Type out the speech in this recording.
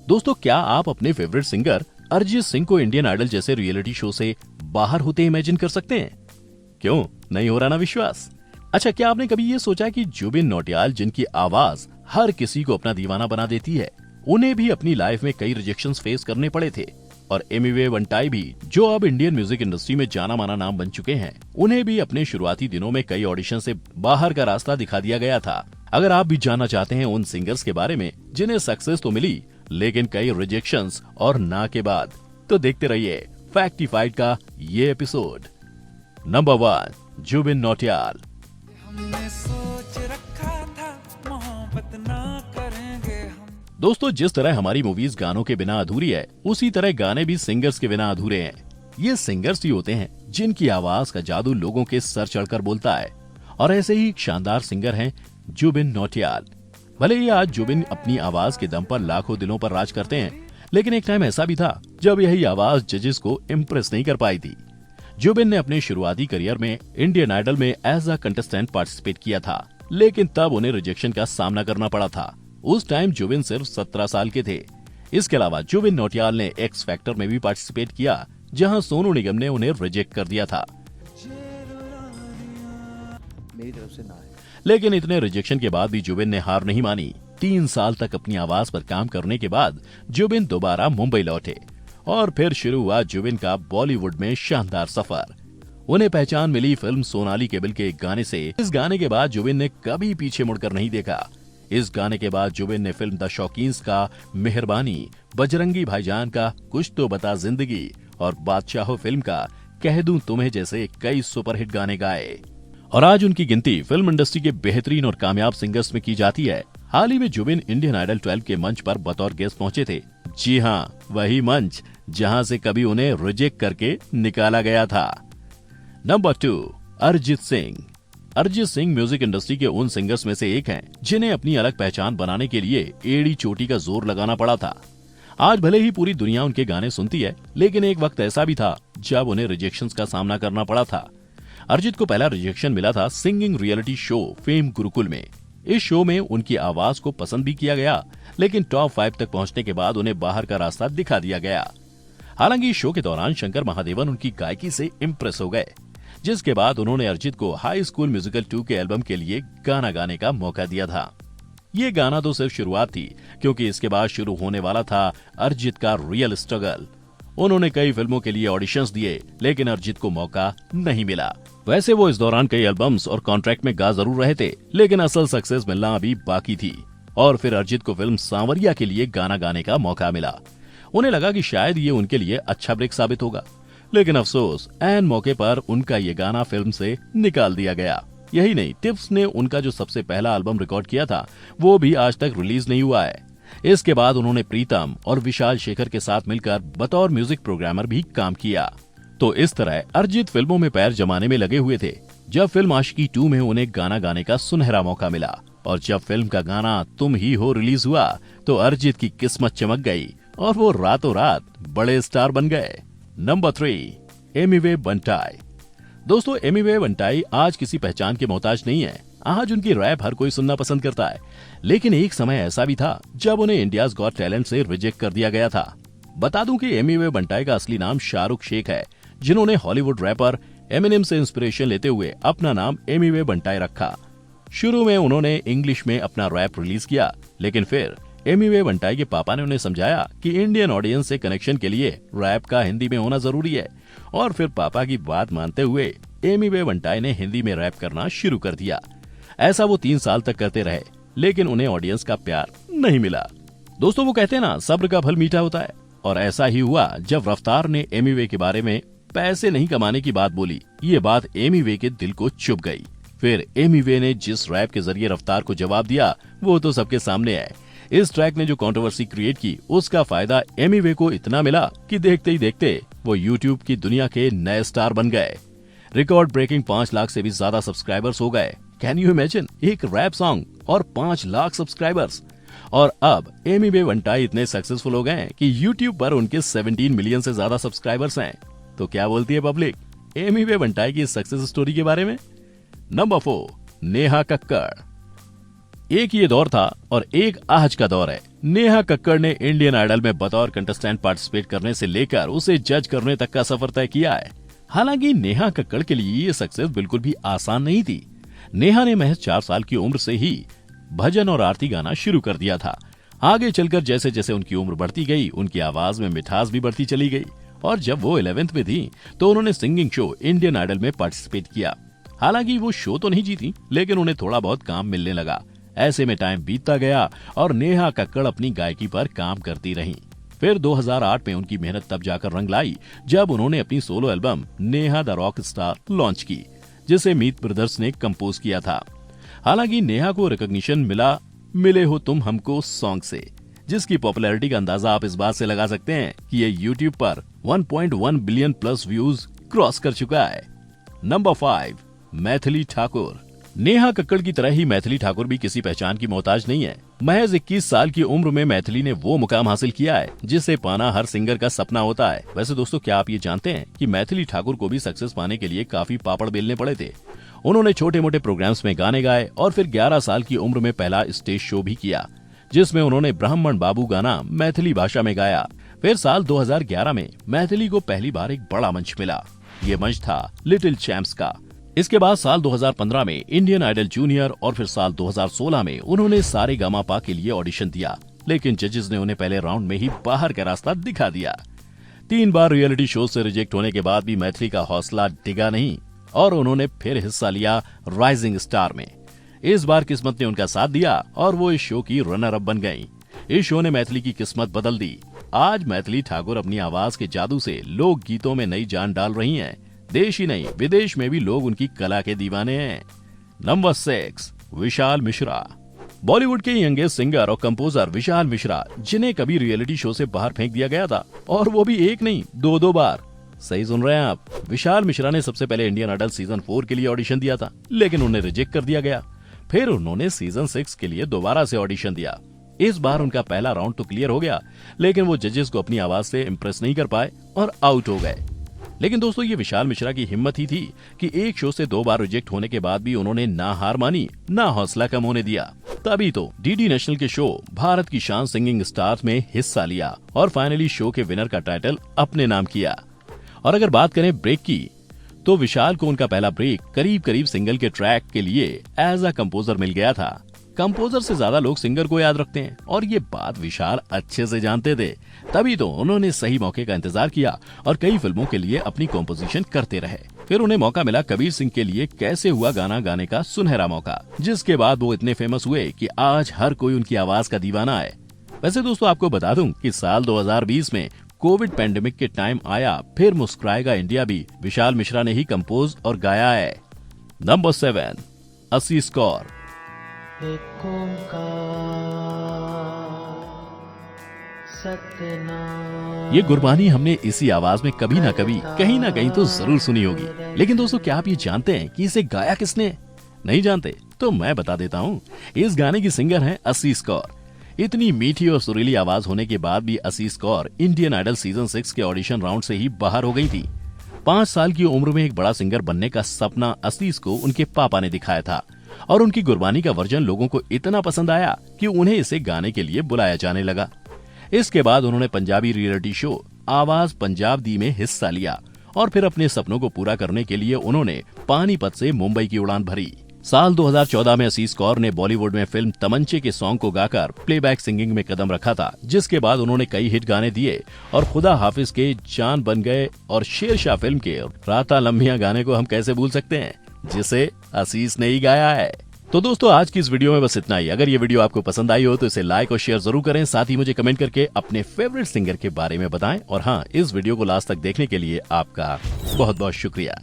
दोस्तों, क्या आप अपने फेवरेट सिंगर अरिजीत सिंह को इंडियन आइडल जैसे रियलिटी शो से बाहर होते इमेजिन कर सकते हैं? क्यों नहीं हो रहा ना विश्वास? अच्छा, क्या आपने कभी ये सोचा कि जुबिन नौटियाल, जिनकी आवाज हर किसी को अपना दीवाना बना देती है, उन्हें भी अपनी लाइफ में कई रिजेक्शंस फेस करने पड़े थे? और एमिवे वंटाई भी, जो अब इंडियन म्यूजिक इंडस्ट्री में जाना माना नाम बन चुके हैं, उन्हें भी अपने शुरुआती दिनों में कई ऑडिशन से बाहर का रास्ता दिखा दिया गया था। अगर आप भी जानना चाहते हैं उन सिंगर्स के बारे में जिन्हें सक्सेस तो मिली लेकिन कई रिजेक्शंस और ना के बाद, तो देखते रहिए फैक्टिफाइड का ये एपिसोड। नंबर 1, जुबिन नौटियाल। हमने सोच रखा था मोहब्बत ना करेंगे हम। दोस्तों, जिस तरह हमारी मूवीज गानों के बिना अधूरी है, उसी तरह गाने भी सिंगर्स के बिना अधूरे हैं। ये सिंगर्स ही होते हैं जिनकी आवाज का जादू लोगों के सर चढ़कर बोलता है। और ऐसे ही एक शानदार सिंगर हैं जुबिन नौटियाल। भले ही आज जुबिन अपनी आवाज के दम पर लाखों दिलों पर राज करते हैं, लेकिन एक टाइम ऐसा भी था जब यही आवाज जजेस को इम्प्रेस नहीं कर पाई थी। जुबिन ने अपने शुरुआती करियर में इंडियन आइडल में एज अ कंटेस्टेंट पार्टिसिपेट किया था, लेकिन तब उन्हें रिजेक्शन का सामना करना पड़ा था। उस टाइम जुबिन सिर्फ 17 साल के थे। इसके अलावा जुबिन नौटियाल ने एक्स फैक्टर में भी पार्टिसिपेट किया, जहां सोनू निगम ने उन्हें रिजेक्ट कर दिया था। मेरी तरफ से ना है। लेकिन इतने रिजेक्शन के बाद भी जुबिन ने हार नहीं मानी। 3 साल तक अपनी आवाज पर काम करने के बाद जुबिन दोबारा मुंबई लौटे और फिर शुरू हुआ जुबिन का बॉलीवुड में शानदार सफर। उन्हें पहचान मिली फिल्म सोनाली केबल के एक गाने से। इस गाने के बाद जुबिन ने कभी पीछे मुड़कर नहीं देखा। इस गाने के बाद जुबिन ने फिल्म द शौकीन्स का मेहरबानी, बजरंगी भाईजान का कुछ तो बता जिंदगी और बादशाहो फिल्म का कह दूं तुम्हें जैसे कई सुपरहिट गाने गाए। और आज उनकी गिनती फिल्म इंडस्ट्री के बेहतरीन और कामयाब सिंगर्स में की जाती है। हाल ही में जुबिन इंडियन आइडल 12 के मंच पर बतौर गेस्ट पहुंचे थे। जी हाँ, वही मंच जहां से कभी उन्हें रिजेक्ट करके निकाला गया था। Number 2, Arijit Singh. Arijit Singh music industry के उन सिंगर्स में से एक हैं जिन्हें अपनी अलग पहचान बनाने के लिए एड़ी चोटी का जोर लगाना पड़ा था। आज भले ही पूरी दुनिया उनके गाने सुनती है, लेकिन एक वक्त ऐसा भी था जब उन्हें रिजेक्शंस का सामना करना पड़ा था। अरिजीत को पहला रिजेक्शन मिला था singing reality show fame Gurukul में। इस शो में उनकी आवाज को पसंद भी किया गया, लेकिन टॉप 5 तक पहुंचने के बाद उन्हें बाहर का रास्ता दिखा दिया गया। हालांकि इस शो के दौरान शंकर महादेवन उनकी गायकी से इम्प्रेस हो गए, जिसके बाद उन्होंने अरिजीत को हाई स्कूल म्यूजिकल 2 के एल्बम के लिए गाना गाने का मौका दिया था। ये गाना तो सिर्फ शुरुआत थी, क्योंकि इसके बाद शुरू होने वाला था अरिजीत का रियल स्ट्रगल। उन्होंने कई फिल्मों के लिए ऑडिशंस दिए, लेकिन अरिजीत को मौका नहीं मिला। वैसे वो इस दौरान कई एल्बम्स और कॉन्ट्रैक्ट में गा जरूर रहे थे, लेकिन असल सक्सेस मिलना अभी बाकी थी। और फिर अरिजीत को फिल्म सांवरिया के लिए गाना गाने का मौका मिला। उन्हें लगा कि शायद ये उनके लिए अच्छा ब्रेक साबित होगा, लेकिन अफसोस ऐन मौके पर उनका ये गाना फिल्म से निकाल दिया गया। यही नहीं, टिप्स ने उनका जो सबसे पहला एल्बम रिकॉर्ड किया था, वो भी आज तक रिलीज नहीं हुआ है। इसके बाद उन्होंने प्रीतम और विशाल शेखर के साथ मिलकर बतौर म्यूजिक प्रोग्रामर भी काम किया। तो इस तरह अरिजीत फिल्मों में पैर जमाने में लगे हुए थे। जब फिल्म आशिकी 2 में उन्हें गाना गाने का सुनहरा मौका मिला, और जब फिल्म का गाना तुम ही हो रिलीज हुआ, तो अरिजीत की किस्मत चमक गई और वो रातों रात बड़े स्टार बन गए। नंबर 3, एमिवे वंटाई। दोस्तों, एमिवे वंटाई आज किसी पहचान के मोहताज नहीं है। आज उनकी रैप हर कोई सुनना पसंद करता है, लेकिन एक समय ऐसा भी था जब उन्हें इंडियाज गॉट टैलेंट से रिजेक्ट कर दिया गया था। बता दूं कि एमिवे वंटाई का असली नाम शाहरुख शेख है, जिन्होंने हॉलीवुड रैपर एमिनेम से इंस्पिरेशन लेते हुए अपना नाम एमिवे वंटाई रखा। शुरू में उन्होंने इंग्लिश में अपना रैप रिलीज किया, लेकिन फिर एमिवे वंटाई के पापा ने उन्हें समझाया कि इंडियन ऑडियंस से कनेक्शन के लिए रैप का हिंदी में होना जरूरी है, और फिर पापा की बात मानते हुए एमिवे वंटाई ने हिंदी में रैप करना शुरू कर दिया। ऐसा वो 3 साल तक करते रहे, लेकिन उन्हें ऑडियंस का प्यार नहीं मिला। दोस्तों, वो कहते हैं ना, सब्र का फल मीठा होता है, और ऐसा ही हुआ जब रफ्तार ने एमिवे के बारे में पैसे नहीं कमाने की बात बोली। ये बात एमिवे के दिल को चुभ गई। फिर एमिवे ने जिस रैप के जरिए रफ्तार को जवाब दिया, वो तो सबके सामने है। इस ट्रैक ने जो कंट्रोवर्सी क्रिएट की, उसका फायदा एमिवे को इतना मिला कि देखते ही देखते वो यूट्यूब की दुनिया के नए स्टार बन गए। रिकॉर्ड ब्रेकिंग 5 लाख से भी ज्यादा सब्सक्राइबर्स हो गए। कैन यू इमेजिन, एक रैप सॉन्ग और 5 लाख सब्सक्राइबर्स। और अब एमिवे वंटाई इतने सक्सेसफुल हो गए कि यूट्यूब पर उनके 17 मिलियन से ज्यादा सब्सक्राइबर्स हैं। तो क्या बोलती है पब्लिक एमिवे वंटाई की सक्सेस स्टोरी के बारे में? नंबर 4, नेहा कक्कड़। एक ये दौर था और एक आज का दौर है। नेहा कक्कड़ ने इंडियन आइडल में बतौर कंटेस्टेंट पार्टिसिपेट करने से लेकर उसे जज करने तक का सफर तय किया है। हालांकि नेहा कक्कड़ के लिए ये सक्सेस बिल्कुल भी आसान नहीं थी। नेहा ने महज 4 साल की उम्र से ही भजन और आरती गाना शुरू कर दिया था। आगे चलकर जैसे जैसे उनकी उम्र बढ़ती गई, उनकी आवाज में मिठास भी बढ़ती चली गई और जब वो 11th में थी तो उन्होंने सिंगिंग शो इंडियन आइडल में पार्टिसिपेट किया। हालांकि वो शो तो नहीं जीती, लेकिन उन्हें थोड़ा बहुत काम मिलने लगा। ऐसे में टाइम बीतता गया और नेहा कक्कड़ अपनी गायकी पर काम करती रहीं। फिर 2008 में उनकी मेहनत तब जाकर रंग लाई जब उन्होंने अपनी solo album Neha the rock star launch की, जिसे मीत ब्रदर्स ने कंपोज किया था। हालांकि नेहा को रिकॉग्निशन मिला मिले हो तुम हमको सॉन्ग से, जिसकी पॉपुलैरिटी का अंदाजा आप इस बात से लगा सकते हैं कि ये यूट्यूब पर 1.1 बिलियन प्लस व्यूज क्रॉस कर चुका है। नंबर 5, मैथिली ठाकुर। नेहा कक्कड़ की तरह ही मैथिली ठाकुर भी किसी पहचान की मोहताज नहीं है। महज 21 साल की उम्र में मैथिली ने वो मुकाम हासिल किया है जिसे पाना हर सिंगर का सपना होता है। वैसे दोस्तों, क्या आप ये जानते हैं कि मैथिली ठाकुर को भी सक्सेस पाने के लिए काफी पापड़ बेलने पड़े थे। उन्होंने छोटे मोटे प्रोग्राम्स में गाने गाए और फिर 11 साल की उम्र में पहला स्टेज शो भी किया, जिसमें उन्होंने ब्राह्मण बाबू गाना मैथिली भाषा में गाया। फिर साल 2011 में मैथिली को पहली बार एक बड़ा मंच मिला। ये मंच था लिटिल चैंप्स का। इसके बाद साल 2015 में इंडियन आइडल जूनियर और फिर साल 2016 में उन्होंने सारेगामापा के लिए ऑडिशन दिया, लेकिन जजेस ने उन्हें पहले राउंड में ही बाहर का रास्ता दिखा दिया। 3 बार रियलिटी शो से रिजेक्ट होने के बाद भी मैथिली का हौसला डिगा नहीं और उन्होंने फिर हिस्सा लिया राइजिंग स्टार में। इस बार किस्मत ने उनका साथ दिया और वो इस शो की रनर अप बन गयी। इस शो ने मैथिली की किस्मत बदल दी। आज मैथिली ठाकुर अपनी आवाज के जादू से लोक गीतों में नई जान डाल रही हैं। देश ही नहीं, विदेश में भी लोग उनकी कला के दीवाने हैं। नंबर 6, विशाल मिश्रा। बॉलीवुड के यंगेस्ट सिंगर और कंपोजर विशाल मिश्रा, जिन्हें कभी रियलिटी शो से बाहर फेंक दिया गया था, और वो भी एक नहीं 2 बार। सही सुन रहे हैं आप। विशाल मिश्रा ने सबसे पहले इंडियन आइडल सीजन 4 के लिए ऑडिशन दिया था, लेकिन उन्हें रिजेक्ट कर दिया गया। फिर उन्होंने सीजन 6 के लिए दोबारा से ऑडिशन दिया। इस बार उनका पहला राउंड तो क्लियर हो गया, लेकिन वो जजेस को अपनी आवाज से इम्प्रेस नहीं कर पाए और आउट हो गए। लेकिन दोस्तों, ये विशाल मिश्रा की हिम्मत ही थी कि एक शो से 2 बार रिजेक्ट होने के बाद भी उन्होंने ना हार मानी, ना हौसला कम होने दिया। तभी तो डीडी नेशनल के शो भारत की शान सिंगिंग स्टार्स में हिस्सा लिया और फाइनली शो के विनर का टाइटल अपने नाम किया। और अगर बात करें ब्रेक की, तो विशाल को उनका पहला ब्रेक करीब सिंगल के ट्रैक के लिए एज अ कंपोजर मिल गया था। कंपोजर से ज्यादा लोग सिंगर को याद रखते हैं और ये बात विशाल अच्छे से जानते थे। तभी तो उन्होंने सही मौके का इंतजार किया और कई फिल्मों के लिए अपनी कॉम्पोजिशन करते रहे। फिर उन्हें मौका मिला कबीर सिंह के लिए कैसे हुआ गाना गाने का सुनहरा मौका, जिसके बाद वो इतने फेमस हुए कि आज हर कोई उनकी आवाज का दीवाना है। वैसे दोस्तों, आपको बता दूं कि साल 2020 में कोविड पैंडेमिक के टाइम आया फिर मुस्कुराएगा इंडिया भी विशाल मिश्रा ने ही कंपोज और गाया है। नंबर 7, असीस कौर। ये गुरबानी हमने इसी आवाज में कभी ना कहीं तो जरूर सुनी होगी। लेकिन दोस्तों, क्या आप ये जानते हैं कि इसे गाया किसने? नहीं जानते तो मैं बता देता हूँ। इस गाने की सिंगर हैं असीस कौर। इतनी मीठी और सुरीली आवाज होने के बाद भी असीस कौर इंडियन आइडल सीजन 6 के ऑडिशन राउंड से ही बाहर हो गई थी। 5 साल की उम्र में एक बड़ा सिंगर बनने का सपना असीस को उनके पापा ने दिखाया था और उनकी गुरबानी का वर्जन लोगों को इतना पसंद आया कि उन्हें इसे गाने के लिए बुलाया जाने लगा। इसके बाद उन्होंने पंजाबी रियलिटी शो आवाज पंजाब दी में हिस्सा लिया और फिर अपने सपनों को पूरा करने के लिए उन्होंने पानीपत से मुंबई की उड़ान भरी। साल 2014 में असीस कौर ने बॉलीवुड में फिल्म तमंचे के सॉन्ग को गाकर प्लेबैक सिंगिंग में कदम रखा था, जिसके बाद उन्होंने कई हिट गाने दिए और खुदा हाफिज के जान बन गए और शेरशाह फिल्म के राता लम्बियां गाने को हम कैसे भूल सकते हैं, जिसे असीस ने ही गाया है। तो दोस्तों, आज की इस वीडियो में बस इतना ही। अगर ये वीडियो आपको पसंद आई हो तो इसे लाइक और शेयर जरूर करें। साथ ही मुझे कमेंट करके अपने फेवरेट सिंगर के बारे में बताएं। और हाँ, इस वीडियो को लास्ट तक देखने के लिए आपका बहुत बहुत शुक्रिया।